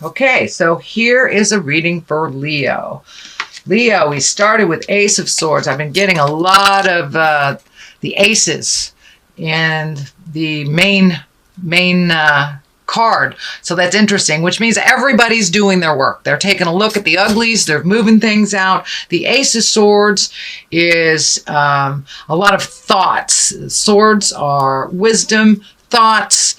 Okay, so here is a reading for Leo. Leo, we started with Ace of Swords. I've been getting a lot of the aces and the main card. So that's interesting, which means everybody's doing their work. They're taking a look at the uglies. They're moving things out. The Ace of Swords is a lot of thoughts. Swords are wisdom, thoughts.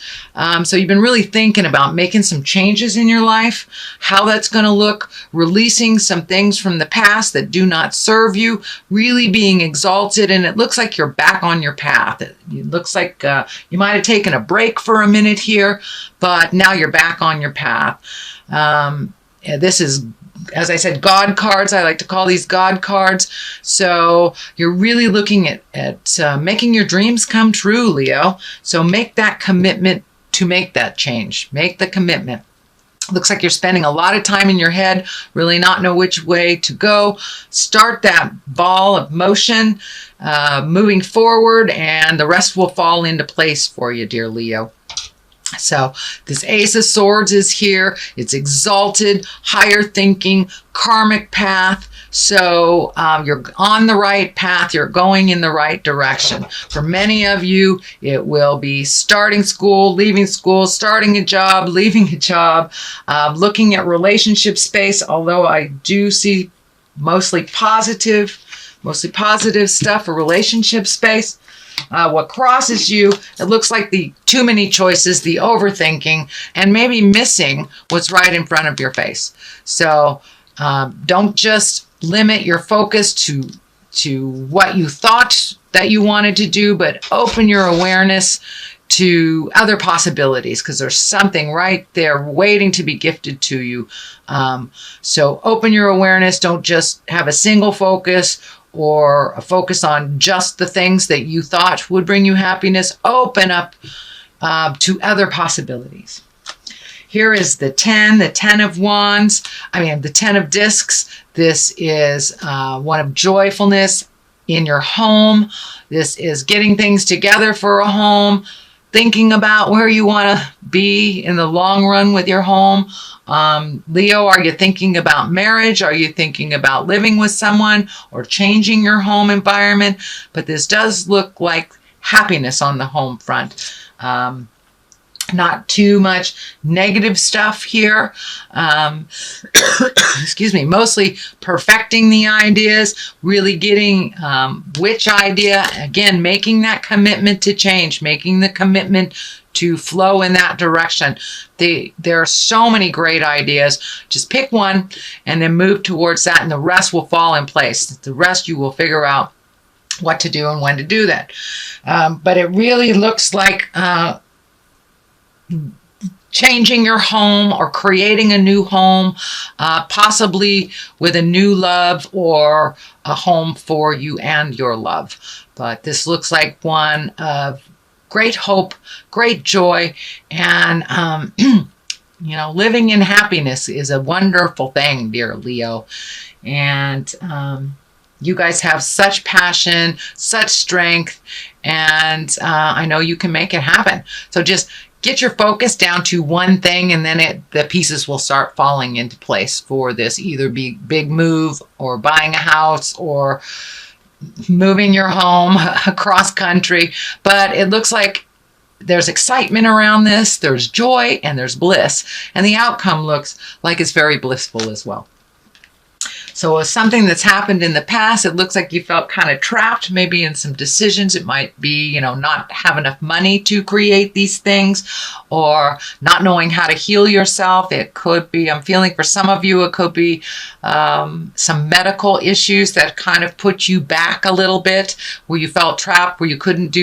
So you've been really thinking about making some changes in your life, how that's going to look, releasing some things from the past that do not serve you, really being exalted. And it looks like you're back on your path. It looks like you might have taken a break for a minute here, but now you're back on your path. This is, as I said, God cards. I like to call these God cards. So you're really looking at making your dreams come true, Leo. So make that commitment to make that change. Make the commitment. Looks like you're spending a lot of time in your head, really not know which way to go. Start that ball of motion, moving forward, and the rest will fall into place for you, dear Leo. So this Ace of Swords is here. It's exalted, higher thinking, karmic path. So you're on the right path. You're going in the right direction. For many of you, it will be starting school, leaving school, starting a job, leaving a job, looking at relationship space, although I do see mostly positive stuff for relationship space. What crosses you, it looks like the too many choices, the overthinking, and maybe missing what's right in front of your face. So don't just limit your focus to what you thought that you wanted to do, but open your awareness to other possibilities, because there's something right there waiting to be gifted to you. So open your awareness. Don't just have a single focus or a focus on just the things that you thought would bring you happiness. Open up to other possibilities. Here is the 10 of wands. The 10 of discs. This is one of joyfulness in your home. This is getting things together for a home, thinking about where you want to be in the long run with your home. Leo, are you thinking about marriage? Are you thinking about living with someone or changing your home environment? But this does look like happiness on the home front. Not too much negative stuff here. Excuse me. Mostly perfecting the ideas, really getting which idea, again, making that commitment to change, making the commitment to flow in that direction. There are so many great ideas. Just pick one and then move towards that, and the rest will fall in place. The rest you will figure out what to do and when to do that. But it really looks like changing your home or creating a new home, possibly with a new love or a home for you and your love. But this looks like one of great hope, great joy, and living in happiness is a wonderful thing, dear Leo. And you guys have such passion, such strength, and I know you can make it happen. So just get your focus down to one thing, and then the pieces will start falling into place for this either big move or buying a house or moving your home across country. But it looks like there's excitement around this, there's joy, and there's bliss. And the outcome looks like it's very blissful as well. So it's something that's happened in the past. It looks like you felt kind of trapped maybe in some decisions. It might be, not have enough money to create these things, or not knowing how to heal yourself. It could be, I'm feeling for some of you, it could be some medical issues that kind of put you back a little bit, where you felt trapped, where you couldn't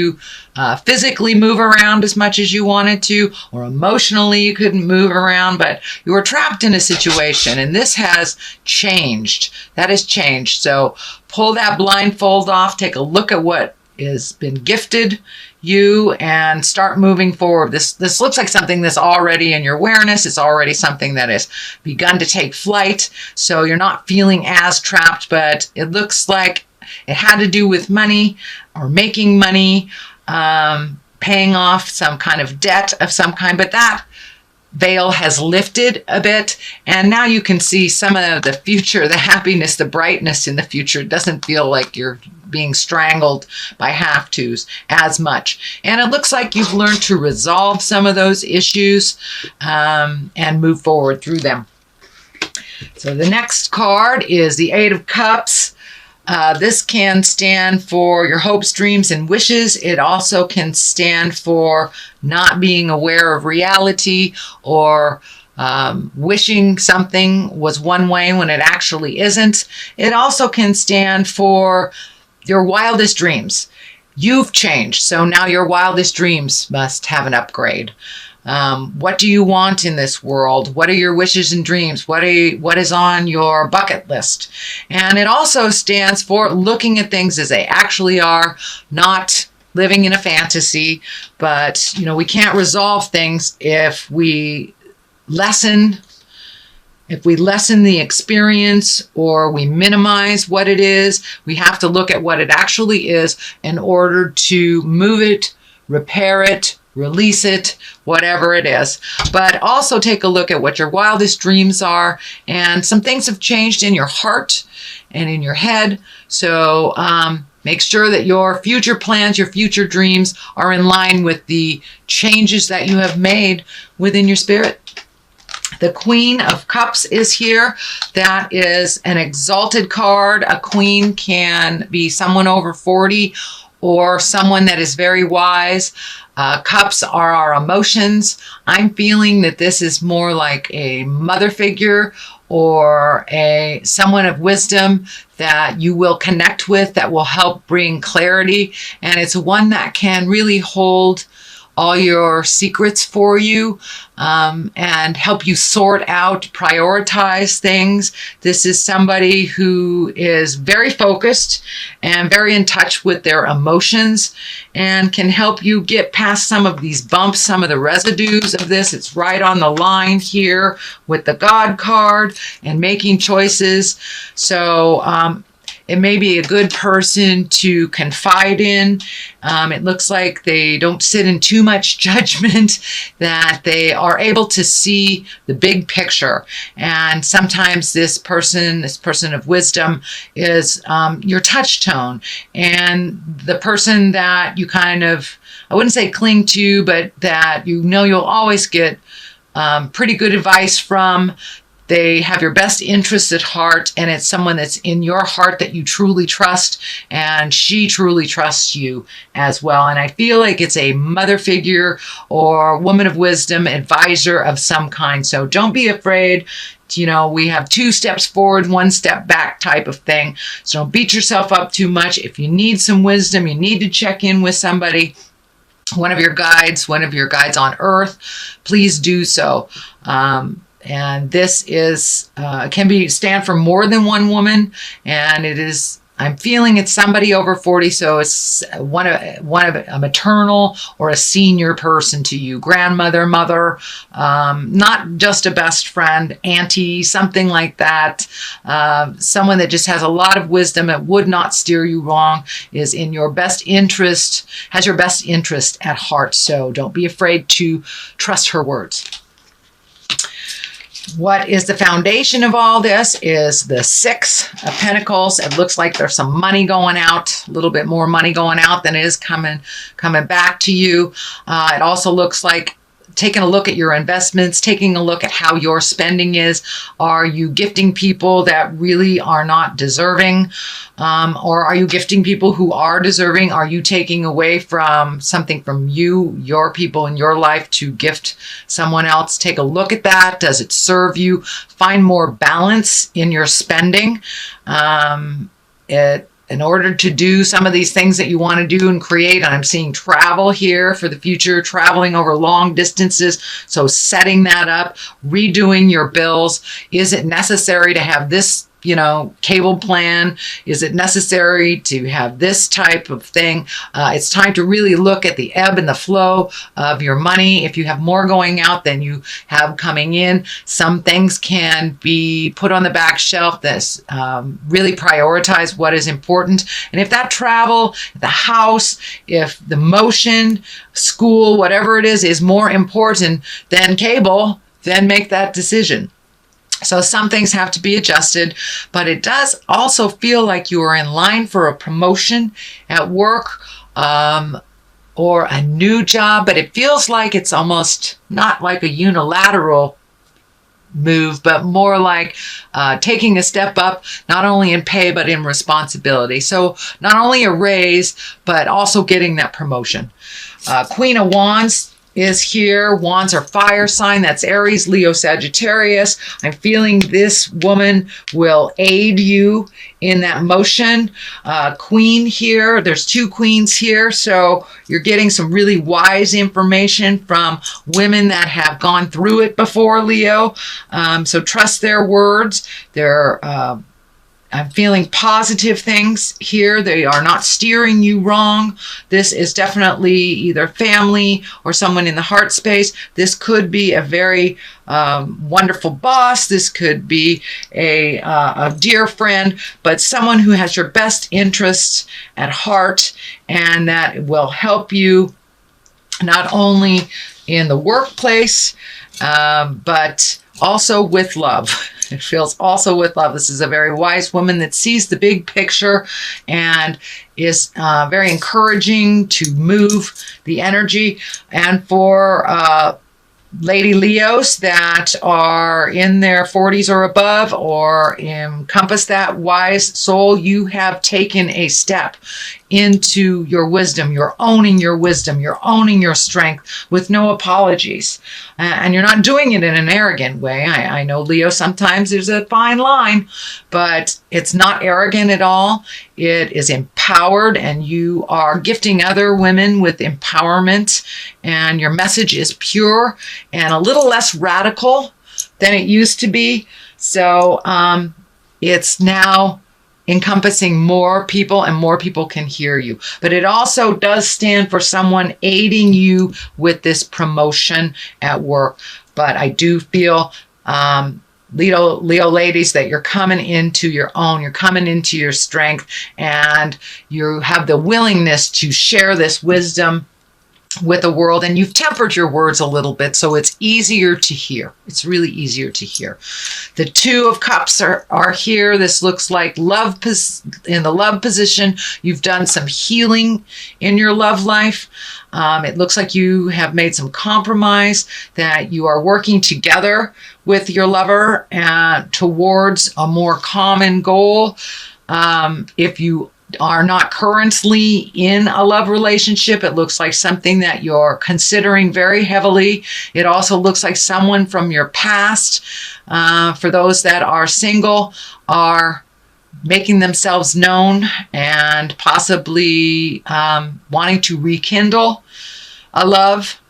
physically move around as much as you wanted to, or emotionally you couldn't move around, but you were trapped in a situation, and this has changed. That has changed. So pull that blindfold off, take a look at what has been gifted you, and start moving forward. This looks like something that's already in your awareness. It's already something that has begun to take flight. So you're not feeling as trapped, but it looks like it had to do with money or making money, paying off some kind of debt of some kind. But veil has lifted a bit, and now you can see some of the future, the happiness, the brightness in the future. It doesn't feel like you're being strangled by have-tos as much. And it looks like you've learned to resolve some of those issues and move forward through them. So the next card is the Eight of Cups. This can stand for your hopes, dreams, and wishes. It also can stand for not being aware of reality, or wishing something was one way when it actually isn't. It also can stand for your wildest dreams. You've changed, so now your wildest dreams must have an upgrade. What do you want in this world? What are your wishes and dreams? What is on your bucket list? And it also stands for looking at things as they actually are, not living in a fantasy. But, we can't resolve things if we lessen the experience, or we minimize what it is. We have to look at what it actually is in order to move it, repair it, release it, whatever it is. But also take a look at what your wildest dreams are. And some things have changed in your heart and in your head. So make sure that your future plans, your future dreams are in line with the changes that you have made within your spirit. The Queen of Cups is here. That is an exalted card. A queen can be someone over 40 or someone that is very wise. Cups are our emotions. I'm feeling that this is more like a mother figure or someone of wisdom that you will connect with, that will help bring clarity. And it's one that can really hold all your secrets for you and help you sort out, prioritize things. This is somebody who is very focused and very in touch with their emotions and can help you get past some of these bumps, some of the residues of this. It's right on the line here with the God card and making choices. So it may be a good person to confide in. It looks like they don't sit in too much judgment, that they are able to see the big picture. And sometimes this person of wisdom is your touch tone, and the person that you kind of, I wouldn't say cling to, but that you'll always get pretty good advice from. They have your best interests at heart, and it's someone that's in your heart that you truly trust, and she truly trusts you as well. And I feel like it's a mother figure or woman of wisdom, advisor of some kind. So don't be afraid. We have 2 steps forward, 1 step back type of thing. So don't beat yourself up too much. If you need some wisdom, you need to check in with somebody, one of your guides on earth, please do so. And this is can stand for more than one woman, and it is. I'm feeling it's somebody over 40, so it's one of a maternal or a senior person to you, grandmother, mother, not just a best friend, auntie, something like that. Someone that just has a lot of wisdom and would not steer you wrong, is in your best interest, has your best interest at heart. So don't be afraid to trust her words. What is the foundation of all this is the 6 of Pentacles. It looks like there's some money going out, a little bit more money going out than is coming back to you. It also looks like taking a look at your investments, taking a look at how your spending is. Are you gifting people that really are not deserving? Or are you gifting people who are deserving? Are you taking away from something from you, your people in your life, to gift someone else? Take a look at that. Does it serve you? Find more balance in your spending. In order to do some of these things that you want to do and create. And I'm seeing travel here for the future, traveling over long distances. So setting that up, redoing your bills. Is it necessary to have this cable plan? Is it necessary to have this type of thing? It's time to really look at the ebb and the flow of your money. If you have more going out than you have coming in, some things can be put on the back shelf. This really prioritize what is important. And if that travel, the house, if the motion, school, whatever it is more important than cable, then make that decision. So some things have to be adjusted, but it does also feel like you are in line for a promotion at work, or a new job, but it feels like it's almost not like a unilateral move, but more like taking a step up, not only in pay, but in responsibility. So not only a raise, but also getting that promotion. Queen of Wands is here. Wands are fire sign. That's Aries, Leo, Sagittarius. I'm feeling this woman will aid you in that motion. Queen here. There's two queens here. So you're getting some really wise information from women that have gone through it before, Leo. So trust their words. I'm feeling positive things here. They are not steering you wrong. This is definitely either family or someone in the heart space. This could be a very wonderful boss. This could be a dear friend, but someone who has your best interests at heart and that will help you not only in the workplace, but also with love. It feels also with love. This is a very wise woman that sees the big picture and is very encouraging to move the energy. And for Lady Leos that are in their 40s or above or encompass that wise soul, you have taken a step into your wisdom. You're owning your wisdom. You're owning your strength with no apologies. And you're not doing it in an arrogant way. I know, Leo, sometimes there's a fine line, but it's not arrogant at all. It is empowered, and you are gifting other women with empowerment, and your message is pure and a little less radical than it used to be. So it's now encompassing more people, and more people can hear you. But it also does stand for someone aiding you with this promotion at work. But I do feel, Leo ladies, that you're coming into your own, you're coming into your strength, and you have the willingness to share this wisdom with the world, and you've tempered your words a little bit, so it's easier to hear. It's really easier to hear. The Two of Cups are here. This looks like love in the love position. You've done some healing in your love life. It looks like you have made some compromise, that you are working together with your lover towards a more common goal. If you are not currently in a love relationship, it looks like something that you're considering very heavily. It also looks like someone from your past, for those that are single, are making themselves known and possibly wanting to rekindle a love.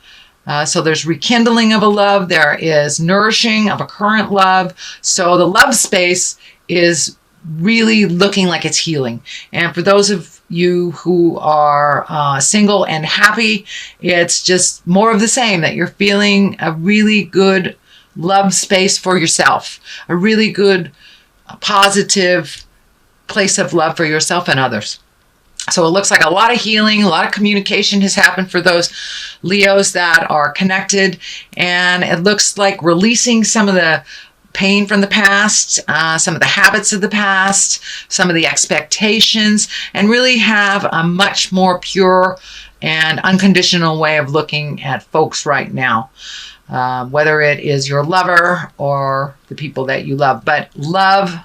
So there's rekindling of a love. There is nourishing of a current love. So the love space is really looking like it's healing. And for those of you who are single and happy, it's just more of the same, that you're feeling a really good love space for yourself, a really good positive place of love for yourself and others. So it looks like a lot of healing, a lot of communication has happened for those Leos that are connected. And it looks like releasing some of the pain from the past, some of the habits of the past, some of the expectations, and really have a much more pure and unconditional way of looking at folks right now, whether it is your lover or the people that you love. But love,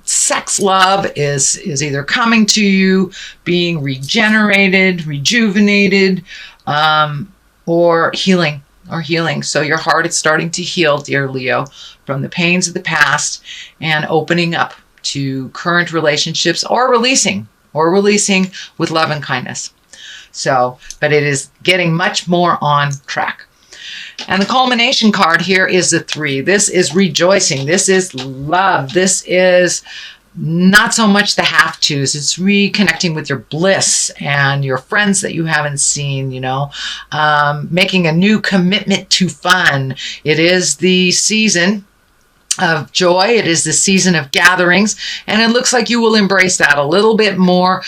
sex love is either coming to you, being regenerated, rejuvenated, or healing. So your heart is starting to heal, dear Leo, from the pains of the past and opening up to current relationships, or releasing with love and kindness. So, but it is getting much more on track. And the culmination card here is the 3. This is rejoicing. This is love. This is not so much the have-tos. It's reconnecting with your bliss and your friends that you haven't seen, making a new commitment to fun. It is the season of joy. It is the season of gatherings, and it looks like you will embrace that a little bit more.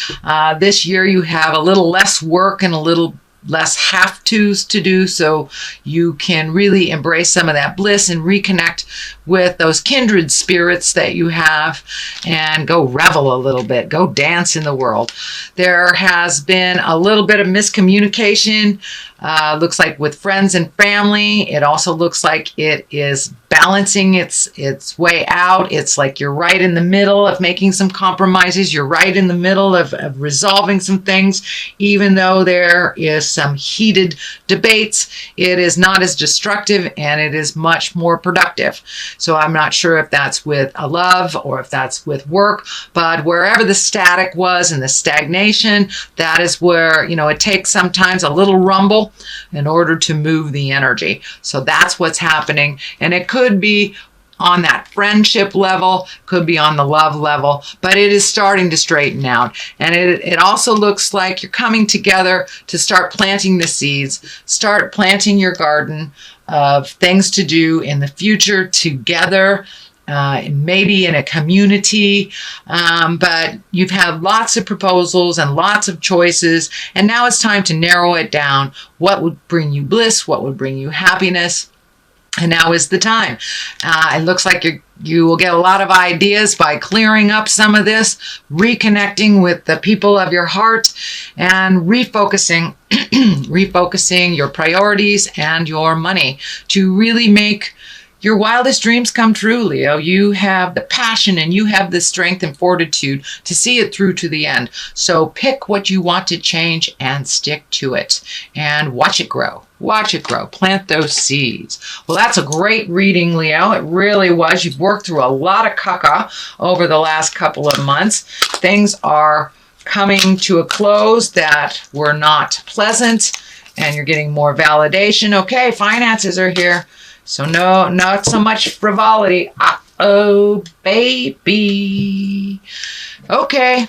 This year you have a little less work and a little less have-tos to do, so you can really embrace some of that bliss and reconnect with those kindred spirits that you have and go revel a little bit, go dance in the world. There has been a little bit of miscommunication, looks like with friends and family. It also looks like it is balancing its way out. It's like you're right in the middle of making some compromises. You're right in the middle of resolving some things, even though there is some heated debates. It is not as destructive and it is much more productive. So I'm not sure if that's with a love or if that's with work, but wherever the static was and the stagnation, that is where, it takes sometimes a little rumble in order to move the energy. So that's what's happening. And it could be on that friendship level, could be on the love level, but it is starting to straighten out. And it also looks like you're coming together to start planting the seeds, start planting your garden of things to do in the future together, maybe in a community, but you've had lots of proposals and lots of choices, and now it's time to narrow it down. What would bring you bliss? What would bring you happiness? And now is the time. It looks like you will get a lot of ideas by clearing up some of this, reconnecting with the people of your heart, and refocusing your priorities and your money to really make your wildest dreams come true, Leo. You have the passion and you have the strength and fortitude to see it through to the end. So pick what you want to change and stick to it and watch it grow. Watch it grow. Plant those seeds. Well, that's a great reading, Leo. It really was. You've worked through a lot of caca over the last couple of months. Things are coming to a close that were not pleasant, and you're getting more validation. Okay, finances are here. So no, not so much frivolity. Uh-oh, baby. Okay.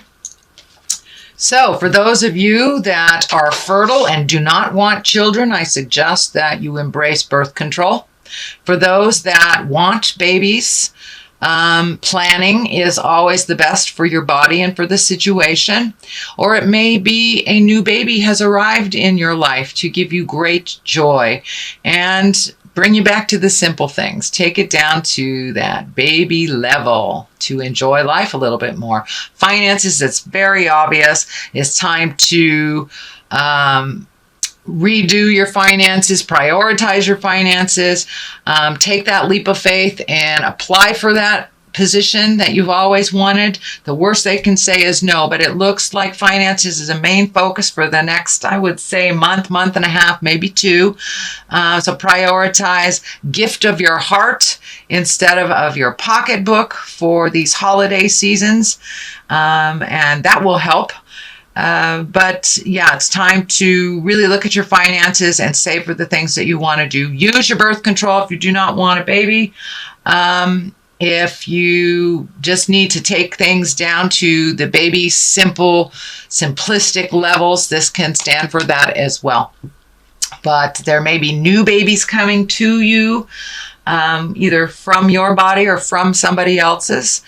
So for those of you that are fertile and do not want children, I suggest that you embrace birth control. For those that want babies, planning is always the best for your body and for the situation. Or it may be a new baby has arrived in your life to give you great joy and bring you back to the simple things. Take it down to that baby level to enjoy life a little bit more. Finances, it's very obvious. It's time to redo your finances, prioritize your finances, take that leap of faith and apply for that position that you've always wanted. The worst they can say is no, but it looks like finances is a main focus for the next, I would say, month and a half, maybe two. So prioritize gift of your heart instead of your pocketbook for these holiday seasons, and that will help. But yeah, it's time to really look at your finances and save for the things that you want to do. Use your birth control if you do not want a baby. If you just need to take things down to the baby simplistic levels, this can stand for that as well. But there may be new babies coming to you, either from your body or from somebody else's.